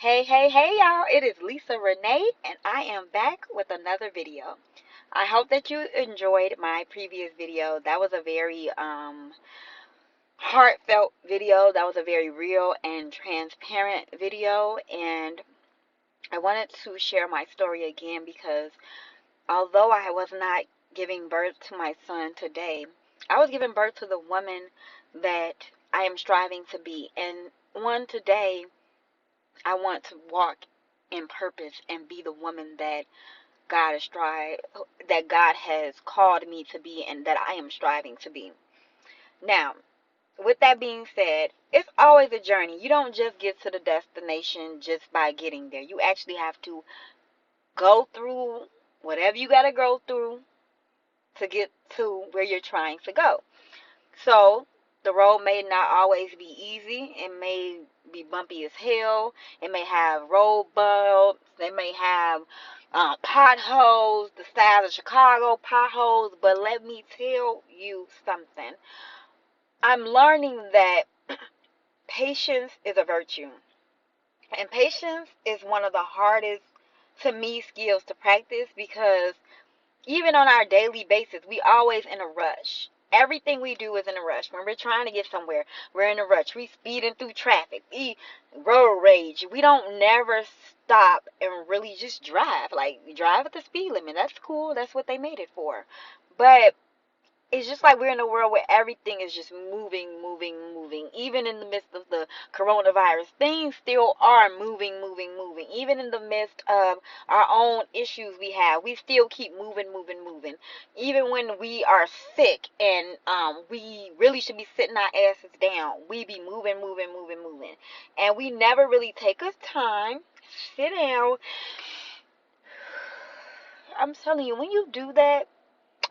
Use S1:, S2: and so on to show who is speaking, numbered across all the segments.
S1: Hey, y'all. It is Lisa Renee, and I am back with another video. I hope that you enjoyed my previous video. That was a very heartfelt video. That was a very real and transparent video, and I wanted to share my story again because although I was not giving birth to my son today, I was giving birth to the woman that I am striving to be. And one today, I want to walk in purpose and be the woman that God has called me to be and that I am striving to be. Now, with that being said, it's always a journey. You don't just get to the destination just by getting there. You actually have to go through whatever you got to go through to get to where you're trying to go. So, the road may not always be easy. It may be bumpy as hell. It may have road bumps. They may have potholes, the size of Chicago potholes. But let me tell you something. I'm learning that patience is a virtue. And patience is one of the hardest, to me, skills to practice because even on our daily basis, we always in a rush. Everything we do is in a rush. When we're trying to get somewhere, we're in a rush. We speeding through traffic. We road rage. We don't never stop and really just drive. Like, drive at the speed limit. That's cool. That's what they made it for. But it's just like we're in a world where everything is just moving, moving, moving. Even in the midst of the coronavirus, things still are moving, moving, moving. Even in the midst of our own issues we have, we still keep moving, moving, moving. Even when we are sick and we really should be sitting our asses down, we be moving, moving, moving, moving. And we never really take us time, sit down. I'm telling you, when you do that,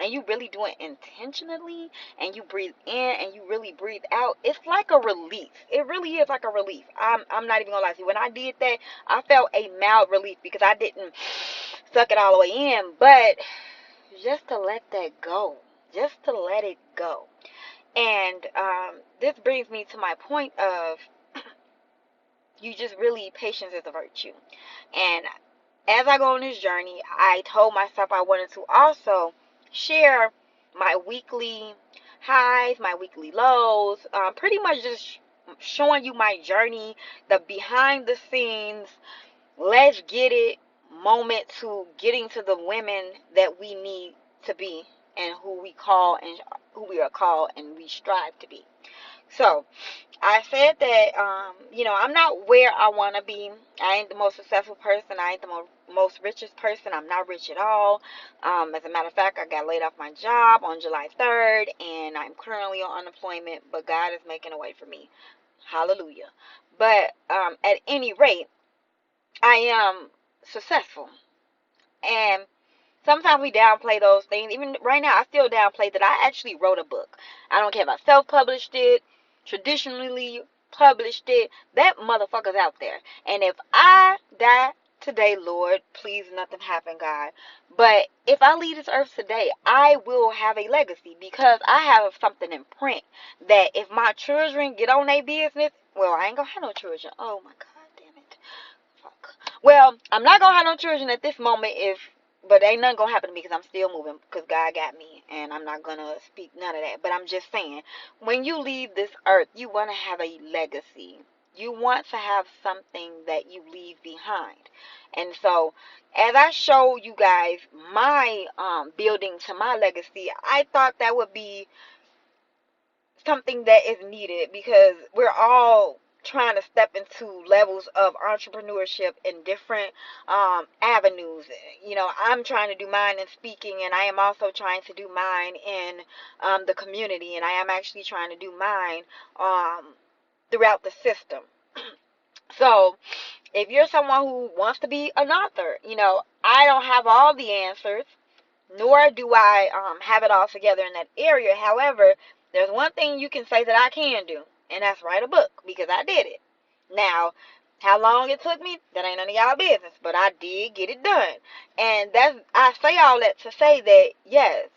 S1: and you really do it intentionally and you breathe in and you really breathe out, it's like a relief. It really is like a relief. I'm not even gonna lie to you. When I did that, I felt a mild relief because I didn't suck it all the way in, but just to let that go, just to let it go. And this brings me to my point of you just really, patience is a virtue. And as I go on this journey, I told myself I wanted to also share my weekly highs, my weekly lows, pretty much just showing you my journey, the behind the scenes, let's get it moment to getting to the women that we need to be and who we are called and we strive to be. So, I said that, I'm not where I want to be. I ain't the most successful person. I ain't the most richest person. I'm not rich at all. As a matter of fact, I got laid off my job on July 3rd, and I'm currently on unemployment, but God is making a way for me. Hallelujah. But at any rate, I am successful. And sometimes we downplay those things. Even right now, I still downplay that I actually wrote a book. I don't care if I self-published it, traditionally published it. That motherfucker's out there. And if I die today, Lord, please nothing happen, God. But if I leave this earth today, I will have a legacy because I have something in print that if my children get on their business, well, I ain't gonna have no children. Oh my God, damn it. Fuck. Well, I'm not gonna have no children at this moment but ain't nothing gonna happen to me because I'm still moving because God got me and I'm not gonna speak none of that. But I'm just saying, when you leave this earth, you want to have a legacy. You want to have something that you leave behind. And so, as I show you guys my building to my legacy, I thought that would be something that is needed because we're all trying to step into levels of entrepreneurship in different avenues. I'm trying to do mine in speaking, and I am also trying to do mine in the community, and I am actually trying to do mine throughout the system. So, if you're someone who wants to be an author, I don't have all the answers, nor do I have it all together in that area. However, there's one thing you can say that I can do, and that's write a book, because I did it. Now, how long it took me, that ain't none of y'all business, but I did get it done. And I say all that to say that, yes,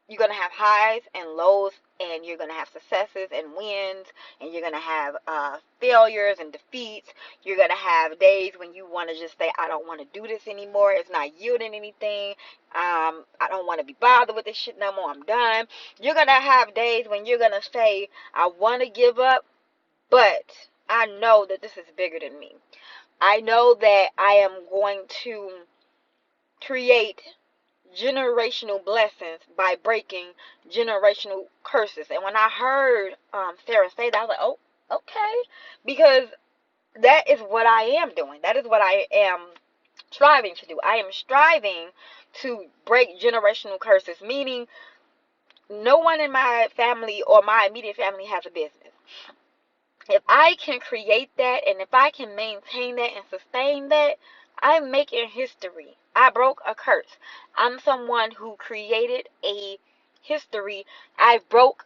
S1: you're going to have highs and lows, and you're going to have successes and wins, and you're going to have failures and defeats. You're going to have days when you want to just say, I don't want to do this anymore. It's not yielding anything. I don't want to be bothered with this shit no more. I'm done. You're going to have days when you're going to say, I want to give up, but I know that this is bigger than me. I know that I am going to create generational blessings by breaking generational curses. And when I heard Sarah say that, I was like, oh, okay. Because that is what I am doing. That is what I am striving to do. I am striving to break generational curses, meaning no one in my family or my immediate family has a business. If I can create that, and if I can maintain that and sustain that, I'm making history. I broke a curse. I'm someone who created a history. I broke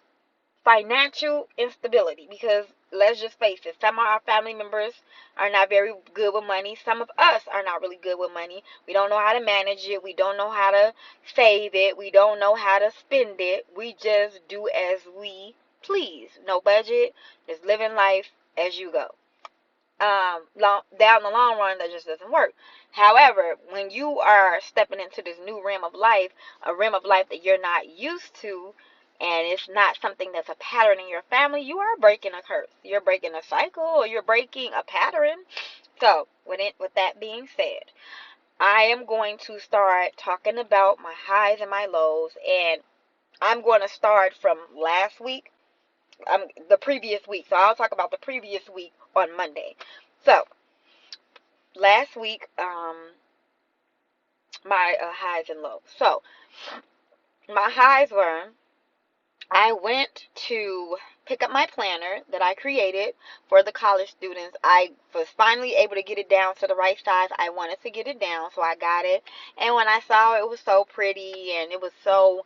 S1: financial instability, because let's just face it, some of our family members are not very good with money. Some of us are not really good with money. We don't know how to manage it. We don't know how to save it. We don't know how to spend it. We just do as we please. No budget, just living life as you go. Down the long run, that just doesn't work. However, when you are stepping into this new realm of life, a realm of life that you're not used to, and it's not something that's a pattern in your family, you are breaking a curse. You're breaking a cycle, or you're breaking a pattern. So, with that being said, I am going to start talking about my highs and my lows, and I'm going to start from last week, the previous week. So I'll talk about the previous week on Monday. So last week, my highs and lows. So my highs were, I went to pick up my planner that I created for the college students. I was finally able to get it down to the right size. I wanted to get it down, so I got it. And when I saw it, it was so pretty, and it was so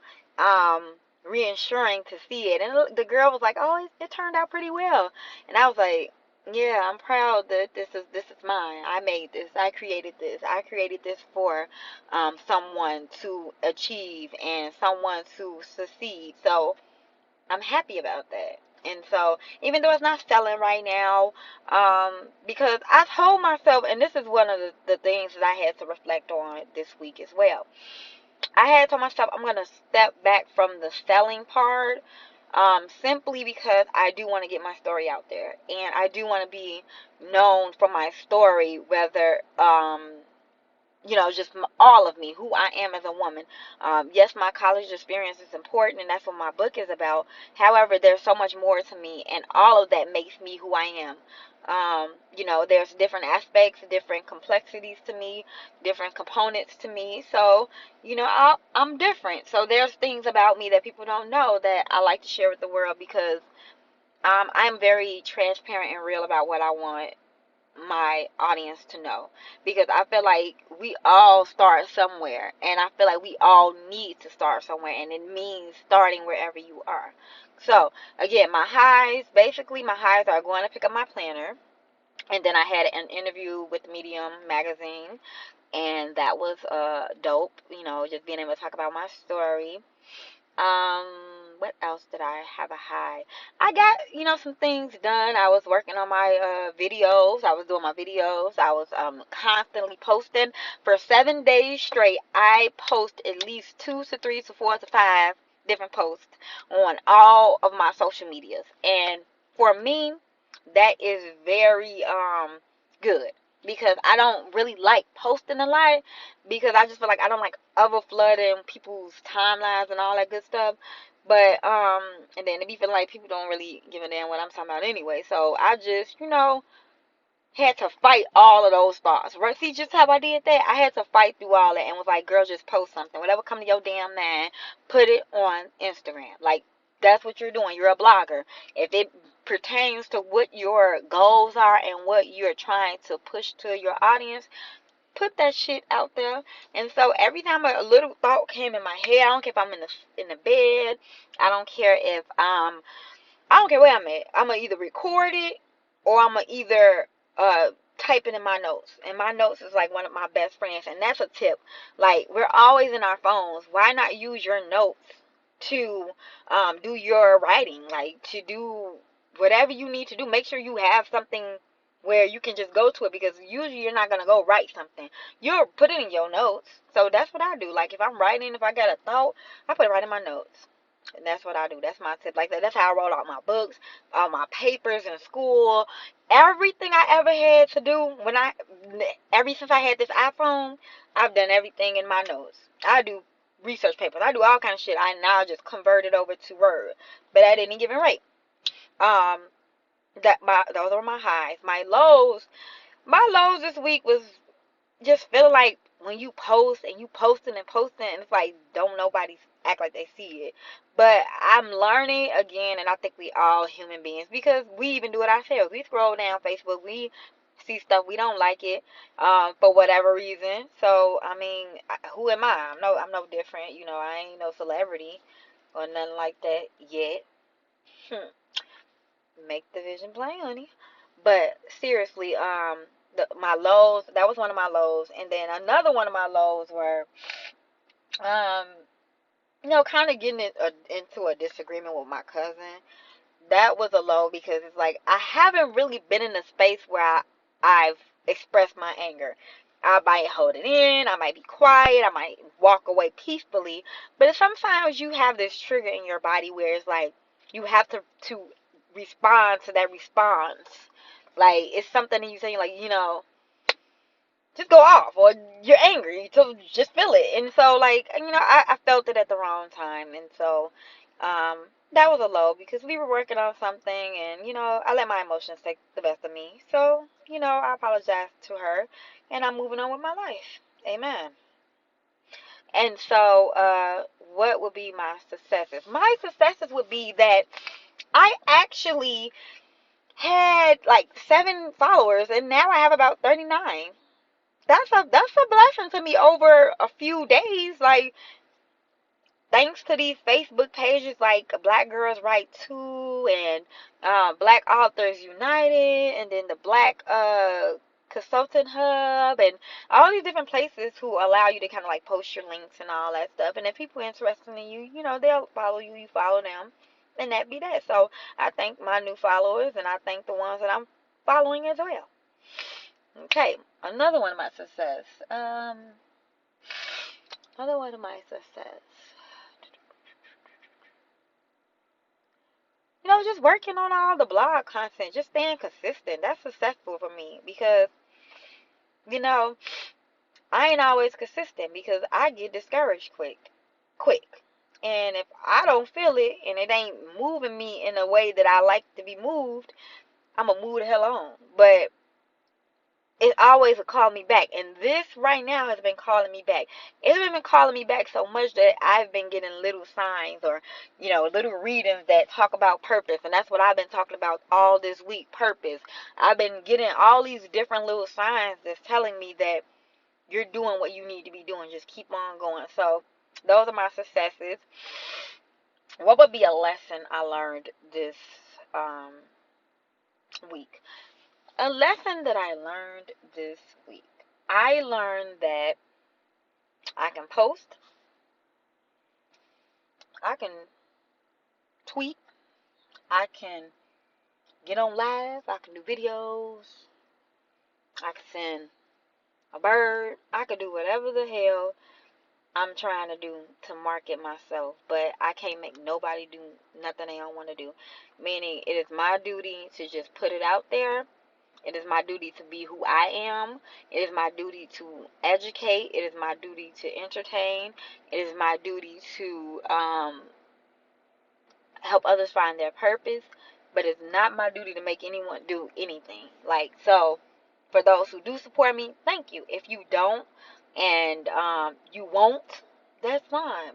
S1: reassuring to see it. And the girl was like, "Oh, it turned out pretty well." And I was like, "Yeah, I'm proud that this is mine. I made this. I created this. I created this for someone to achieve and someone to succeed." So I'm happy about that. And so, even though it's not selling right now, because I told myself, and this is one of the things that I had to reflect on this week as well. I had told myself I'm going to step back from the selling part, simply because I do want to get my story out there. And I do want to be known for my story, whether just all of me, who I am as a woman. Yes, my college experience is important, and that's what my book is about. However, there's so much more to me, and all of that makes me who I am. There's different aspects, different complexities to me, different components to me. So, I'm different. So there's things about me that people don't know that I like to share with the world, because I'm very transparent and real about what I want my audience to know, because I feel like we all start somewhere, and I feel like we all need to start somewhere, and it means starting wherever you are. So again, basically my highs are going to pick up my planner, and then I had an interview with Medium magazine, and that was dope, just being able to talk about my story. What else did I have a high? I got, some things done. I was working on my videos. I was doing my videos. I was constantly posting for 7 days straight. I post at least 2 to 3 to 4 to 5 different posts on all of my social medias. And for me, that is very good, because I don't really like posting a lot, because I just feel like I don't like overflooding people's timelines and all that good stuff. But and then it be feeling like people don't really give a damn what I'm talking about anyway. So I just, had to fight all of those thoughts. Right? See, just how I did that? I had to fight through all that and was like, girl, just post something. Whatever come to your damn mind, put it on Instagram. Like, that's what you're doing. You're a blogger. If it pertains to what your goals are and what you're trying to push to your audience, put that shit out there. And so every time a little thought came in my head, I don't care if I'm in the bed, I don't care if I don't care where I'm at. I'm gonna either record it, or I'm gonna either type it in my notes. And my notes is like one of my best friends, and that's a tip. Like, we're always in our phones. Why not use your notes to do your writing, like to do whatever you need to do. Make sure you have something where you can just go to it, because usually you're not gonna go write something. You'll put it in your notes. So that's what I do. Like if I'm writing, if I got a thought, I put it right in my notes. And that's what I do. That's my tip. Like that. That's how I wrote out my books, all my papers in school, everything I ever had to do ever since I had this iPhone, I've done everything in my notes. I do research papers. I do all kind of shit. I now just convert it over to Word, but at any given rate, um, those are my highs. My lows this week was just feeling like when you post and you posting and it's like don't nobody act like they see it. But I'm learning again, and I think we all human beings, because we even do it ourselves. We scroll down Facebook, we see stuff, we don't like it, for whatever reason. So I mean, who am I? I'm no different. I ain't no celebrity or nothing like that yet. Make the vision plain, honey. But seriously, my lows, that was one of my lows. And then another one of my lows were, um, kind of getting into a disagreement with my cousin. That was a low, because it's like I haven't really been in a space where I've expressed my anger. I might hold it in, I might be quiet, I might walk away peacefully, but sometimes you have this trigger in your body where it's like you have to respond to that response. Like it's something that you say, like, just go off, or you're angry, so just feel it. And so, like, I felt it at the wrong time. And so that was a low, because we were working on something, and I let my emotions take the best of me. So I apologize to her, and I'm moving on with my life. Amen. And so what would be my successes? My successes would be that I actually had like 7 followers, and now I have about 39. That's a blessing to me over a few days. Like, thanks to these Facebook pages like Black Girls Write Too, and Black Authors United, and then the Black Consultant Hub, and all these different places who allow you to kind of like post your links and all that stuff. And if people are interested in you, they'll follow you, you follow them, and that be that. So I thank my new followers, and I thank the ones that I'm following as well. Okay, another one of my success. Another one of my success. Just working on all the blog content, just staying consistent. That's successful for me, because, you know, I ain't always consistent, because I get discouraged quick. And if I don't feel it and it ain't moving me in a way that I like to be moved, I'm going to move the hell on. But it always will call me back. And this right now has been calling me back. It's been calling me back so much that I've been getting little signs, or, little readings that talk about purpose. And that's what I've been talking about all this week, purpose. I've been getting all these different little signs that's telling me that you're doing what you need to be doing. Just keep on going. So those are my successes. What would be a lesson I learned this week? A lesson that I learned this week. I learned that I can post, I can tweet, I can get on live, I can do videos, I can send a bird, I can do whatever the hell I'm trying to do to market myself, but I can't make nobody do nothing they don't want to do. Meaning, it is my duty to just put it out there. It is my duty to be who I am. It is my duty to educate. It is my duty to entertain. It is my duty to help others find their purpose. But it's not my duty to make anyone do anything. Like, so, for those who do support me, thank you. If you don't, and you won't, that's fine.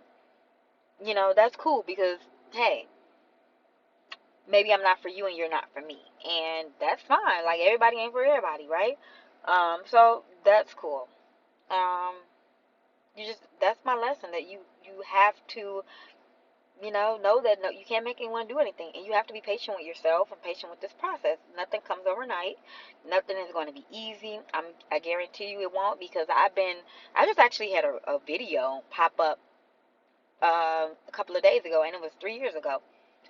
S1: That's cool, because, hey, maybe I'm not for you and you're not for me. And that's fine. Like, everybody ain't for everybody, right? So that's cool. Um, that's my lesson, that you have to, know that, no, you can't make anyone do anything. And you have to be patient with yourself and patient with this process. Nothing comes overnight. Nothing is going to be easy. I guarantee you it won't, because I just actually had a video pop up a couple of days ago, and it was 3 years ago.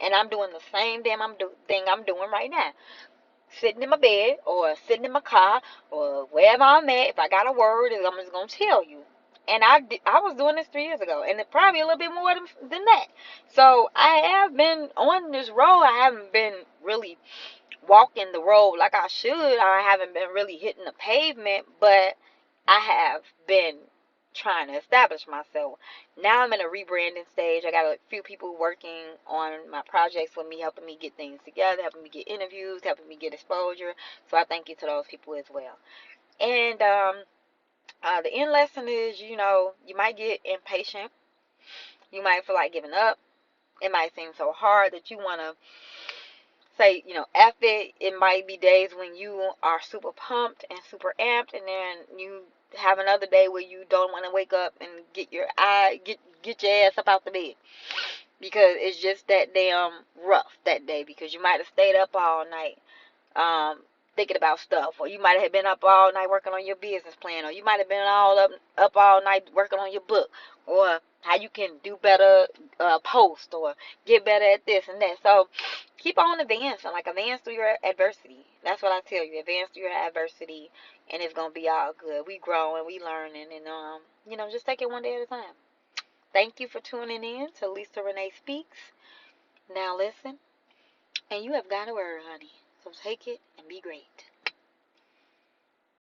S1: And I'm doing the same thing I'm doing right now. Sitting in my bed or sitting in my car or wherever I'm at, if I got a word, I'm just going to tell you. And I was doing this 3 years ago, and it probably a little bit more than that. So I have been on this road. I haven't been really walking the road like I should. I haven't been really hitting the pavement, but I have been trying to establish myself. Now I'm in a rebranding stage. I got a few people working on my projects with me, helping me get things together, helping me get interviews, helping me get exposure. So I thank you to those people as well. And the end lesson is, you might get impatient. You might feel like giving up. It might seem so hard that you want to say, F it. It might be days when you are super pumped and super amped, and then you have another day where you don't want to wake up and get your ass up out the bed because it's just that damn rough that day, because you might have stayed up all night thinking about stuff, or you might have been up all night working on your business plan, or you might have been up all night working on your book, or how you can do better post, or get better at this and that. So keep on advancing, like advance through your adversity. That's what I tell you. Advance through your adversity, and it's gonna be all good. We growing, we learning, and just take it one day at a time. Thank you for tuning in to Lisa Renee Speaks. Now listen, and you have got a word, honey. So take it and be great.